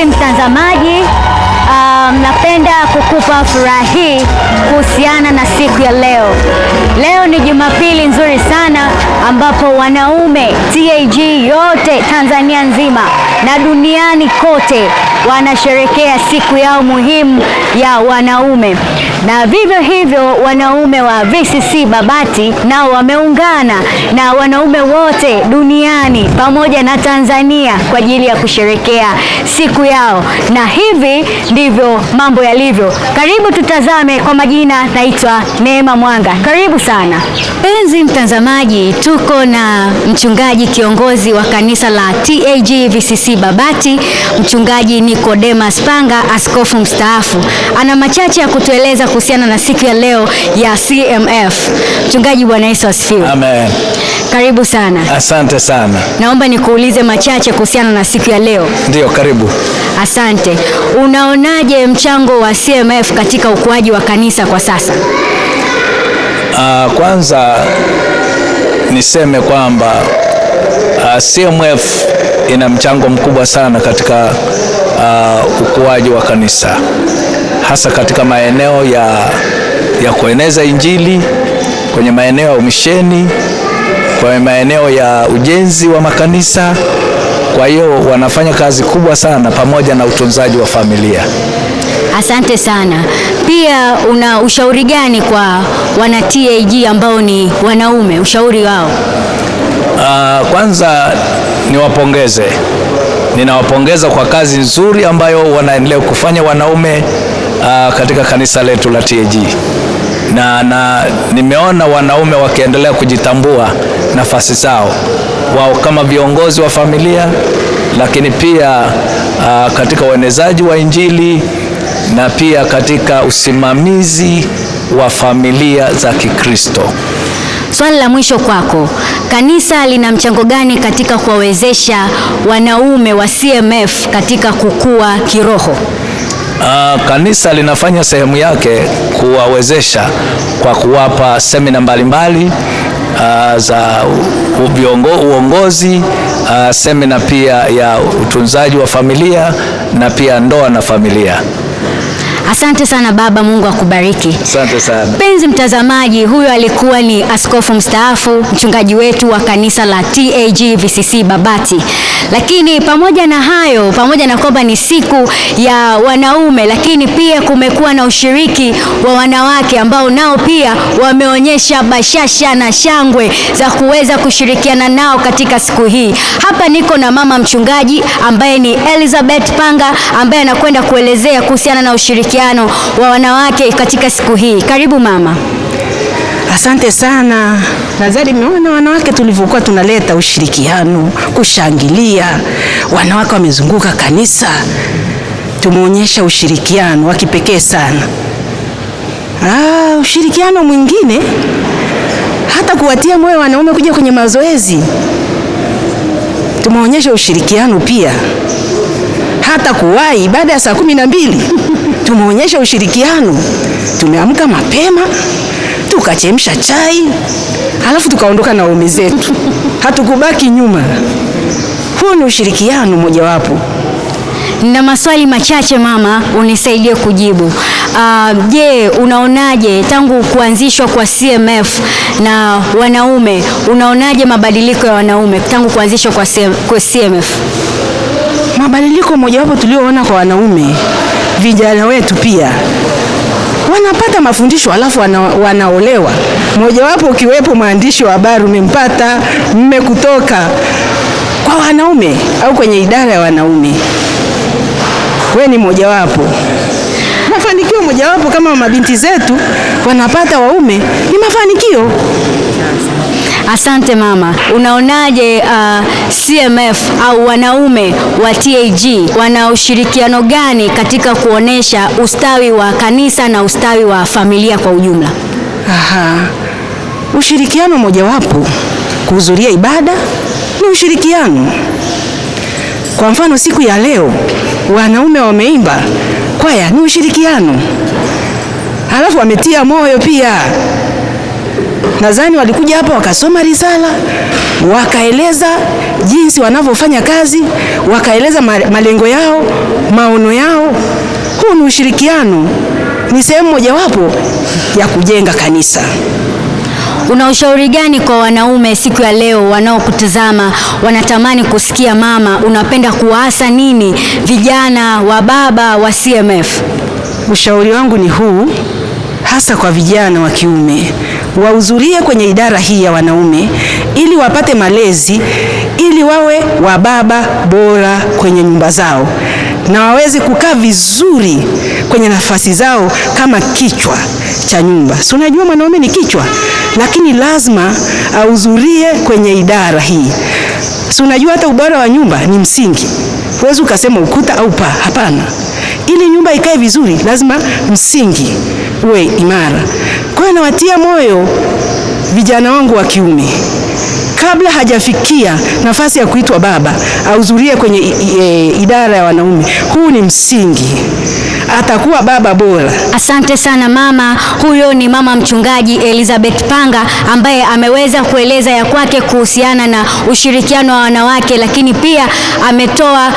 Mpenzi mtazamaji, napenda kukupa furaha hii kuhusiana na siku ya leo. Leo ni Jumapili nzuri sana ambapo wanaume TAG yote Tanzania nzima na duniani kote wanasherekea siku yao muhimu ya wanaume. Na vivyo hivyo wanaume wa VCC Babati nao wameungana na wanaume wote duniani pamoja na Tanzania kwa ajili ya kusherekea siku yao, na hivi ndivyo mambo yalivyo. Karibu tutazame. Kwa majina naitwa Neema Mwanga, karibu sana. Penzi mtazamaji, tuko na mchungaji kiongozi wa kanisa la TAG VCC Babati, mchungaji Nicodemus Panga, askofu mstaafu. Ana machache ya kutueleza kuhusiana na siku ya leo ya CMF. Mchungaji, Bwana Yesu asifiwe. Amen. Karibu sana. Asante sana. Naomba nikuulize machache kuhusiana na siku ya leo. Ndio, karibu. Asante. Unaonaje mchango wa CMF katika ukuaji wa kanisa kwa sasa? Kwanza niseme kwamba CMF ina mchango mkubwa sana katika ukuaji wa kanisa, hasa katika maeneo ya kueneza Injili, kwenye maeneo ya umisheni, kwenye maeneo ya ujenzi wa makanisa. Kwa hiyo wanafanya kazi kubwa sana pamoja na utunzaji wa familia. Asante sana. Pia una ushauri gani kwa wana TAG ambao ni wanaume, ushauri wao? Kwanza niwapongeze. Ninawapongeza kwa kazi nzuri ambayo wanaendelea kufanya wanaume katika kanisa letu la TAG. Na nimeona wanaume wakiendelea kujitambua nafasi zao wao kama viongozi wa familia, lakini pia katika uenezaji wa Injili na pia katika usimamizi wa familia za Kikristo. Swali la mwisho kwako, kanisa lina mchango gani katika kuwawezesha wanaume wa CMF katika kukua kiroho? Kanisa linafanya sehemu yake kuwawezesha kwa kuwapa semina mbalimbali za uongozi, semina pia ya utunzaji wa familia na pia ndoa na familia. Asante sana baba, Mungu akubariki. Asante sana. Penzi mtazamaji, huyo alikuwa ni askofu mstaafu, mchungaji wetu wa kanisa la TAG VCC Babati. Lakini pamoja na hayo, pamoja na kwamba ni siku ya wanaume, lakini pia kumekuwa na ushiriki wa wanawake ambao nao pia wameonyesha bashasha na shangwe za kuweza kushirikiana nao katika siku hii. Hapa niko na mama mchungaji ambaye ni Elizabeth Panga, ambaye anakwenda kuelezea kuhusiana na ushirikiano wa wanawake katika siku hii. Karibu mama. Asante sana. Nadhani mmeona wanawake tulivyokuwa tunaleta ushirikiano, kushangilia. Wanawake wamezunguka kanisa, tumeonyesha ushirikiano wa kipekee sana. Ushirikiano mwingine hata kuwatia moyo wanaume kuja kwenye mazoezi, tumeonyesha ushirikiano pia. Hata kuwahi baada ya saa 12 tumeonyesha ushirikiano. Tumeamka mapema, tukachemsha chai, halafu tukaondoka na waume zetu. Hatukubaki nyuma. Huo ni ushirikiano mojawapo. Na maswali machache mama, unisaidie kujibu. Je, unaonaje tangu kuanzishwa kwa CMF na wanaume, unaonaje mabadiliko ya wanaume tangu kuanzishwa kwa CMF? Mabadiliko mojawapo tulioona kwa wanaume, vijana wetu pia wanapata mafundisho alafu wanaolewa. Mojawapo ukiwepo mwandishi wa habari, umempata mme kutoka kwa wanaume au kwenye idara ya wanaume. Wewe ni mojawapo. Mafanikio mojawapo kama mabinti zetu wanapata waume, ni mafanikio. Asante mama. Unaonaje CMF au wanaume wa TAG wana ushirikiano gani katika kuonesha ustawi wa kanisa na ustawi wa familia kwa ujumla? Ushirikiano mojawapo, kuhudhuria ibada ni ushirikiano. Kwa mfano siku ya leo wanaume wameimba kwaya, ni ushirikiano. Halafu wametia moyo pia. Nadhani walikuja hapa wakasoma risala, wakaeleza jinsi wanavyofanya kazi, wakaeleza malengo yao, maono yao. Huu ni ushirikiano, ni sehemu mojawapo ya kujenga kanisa. Una ushauri gani kwa wanaume siku ya leo wanaokutazama, wanatamani kusikia mama? Unapenda kuwaasa nini vijana wa baba wa CMF? Ushauri wangu ni huu, hasa kwa vijana wa kiume, wahudhurie kwenye idara hii ya wanaume ili wapate malezi, ili wawe wa baba bora kwenye nyumba zao na waweze kukaa vizuri kwenye nafasi zao kama kichwa cha nyumba. Si unajua mwanaume ni kichwa, lakini lazima ahudhurie kwenye idara hii. Si unajua hata ubora wa nyumba ni msingi. Huwezi ukasema ukuta au paa, hapana. Ili nyumba ikae vizuri, lazima msingi uwe imara. Kwa hiyo nawatia moyo vijana wangu wa kiume, kabla hajafikia nafasi ya kuitwa baba, ahudhurie kwenye idara ya wanaume. Huu ni msingi, atakuwa baba bora. Asante sana mama. Huyo ni mama mchungaji Elizabeth Panga ambaye ameweza kueleza ya kwake kuhusiana na ushirikiano wa wanawake, lakini pia ametoa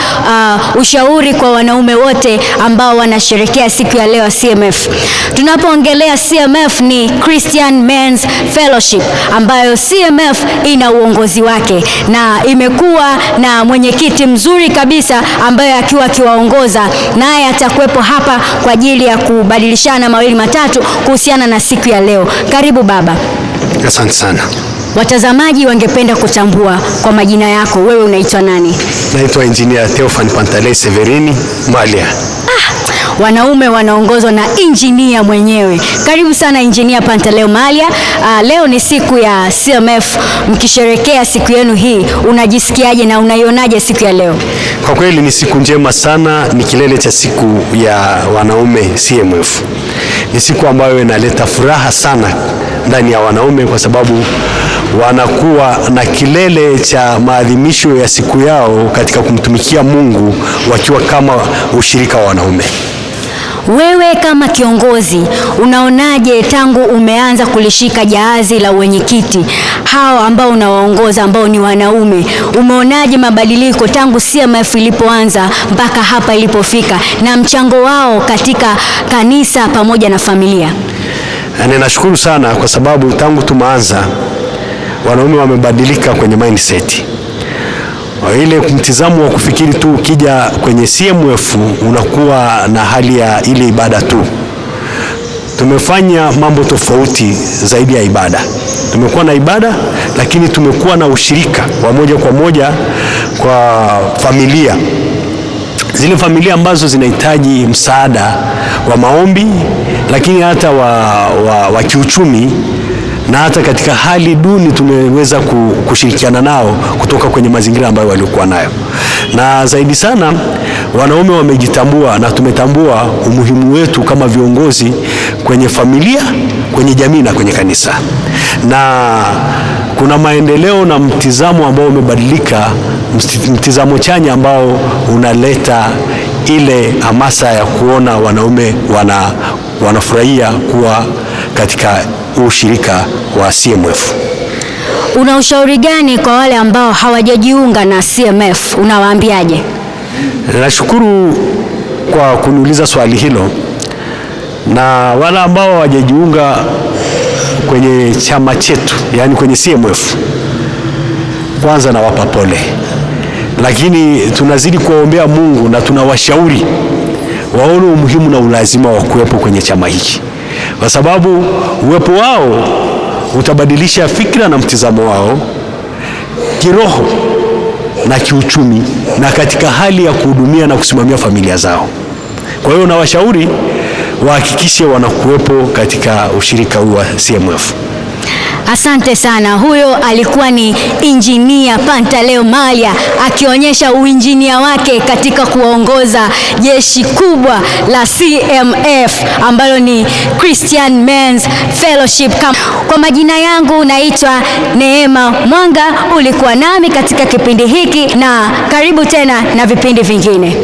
ushauri kwa wanaume wote ambao wanasherehekea siku ya leo ya CMF. Tunapoongelea CMF ni Christian Men's Fellowship, ambayo CMF ina uongozi wake na imekuwa na mwenyekiti mzuri kabisa ambaye akiwaongoza, naye atakuwepo hapa kwa ajili ya kubadilishana mawili matatu kuhusiana na siku ya leo. Karibu baba. Asante sana. Watazamaji wangependa kutambua kwa majina yako, wewe unaitwa nani? Naitwa Engineer Theophane Pantaleo Severini Malia. Wanaume wanaongozwa na engineer mwenyewe. Karibu sana Engineer Pantaleo Malia. Leo ni siku ya CMF, mkisherehekea siku yenu hii, unajisikiaje na unaionaje siku ya leo? Kwa kweli ni siku njema sana, ni kilele cha siku ya wanaume CMF. Ni siku ambayo inaleta furaha sana ndani ya wanaume, kwa sababu wanakuwa na kilele cha maadhimisho ya siku yao katika kumtumikia Mungu wakiwa kama ushirika wa wanaume. Wewe kama kiongozi, unaonaje tangu umeanza kulishika jahazi la wenyekiti, hao ambao unawaongoza ambao ni wanaume, umeonaje mabadiliko tangu CMF ilipoanza mpaka hapa ilipofika na mchango wao katika kanisa pamoja na familia? Ninashukuru sana kwa sababu tangu tumeanza wanaume wamebadilika kwenye mindset. Ile mtizamo wa kufikiri tu ukija kwenye CMF unakuwa na hali ya ile ibada tu. Tumefanya mambo tofauti zaidi ya ibada. Tumekuwa na ibada, lakini tumekuwa na ushirika wa moja kwa moja kwa familia. Zile familia ambazo zinahitaji msaada wa maombi, lakini hata wa kiuchumi, na hata katika hali duni tumeweza kushirikiana nao kutoka kwenye mazingira ambayo walikuwa nayo. Na zaidi sana wanaume wamejitambua na tumetambua umuhimu wetu kama viongozi kwenye familia, kwenye jamii na kwenye kanisa. Na kuna maendeleo na mtizamo ambao umebadilika, mtizamo chanya ambao unaleta ile hamasa ya kuona wanaume wanafurahia kuwa katika ushirika wa CMF. Una ushauri gani kwa wale ambao hawajajiunga na CMF? Unawaambiaje? Nashukuru kwa kuniuliza swali hilo. Na wale ambao hawajajiunga kwenye chama chetu, yani kwenye CMF, kwanza nawapa pole. Lakini tunazidi kuwaombea Mungu na tunawashauri waone umuhimu na ulazima wa kuwepo kwenye chama hiki, kwa sababu uwepo wao utabadilisha fikra na mtizamo wao kiroho na kiuchumi na katika hali ya kuhudumia na kusimamia familia zao. Kwa hiyo nawashauri wahakikishe wanakuwepo katika ushirika huu wa CMF. Asante sana. Huyo alikuwa ni Engineer Pantaleo Malia akionyesha uinjinia wake katika kuongoza jeshi kubwa la CMF ambalo ni Christian Men's Fellowship. Kwa majina yangu naitwa Neema Mwanga, ulikuwa nami katika kipindi hiki na karibu tena na vipindi vingine.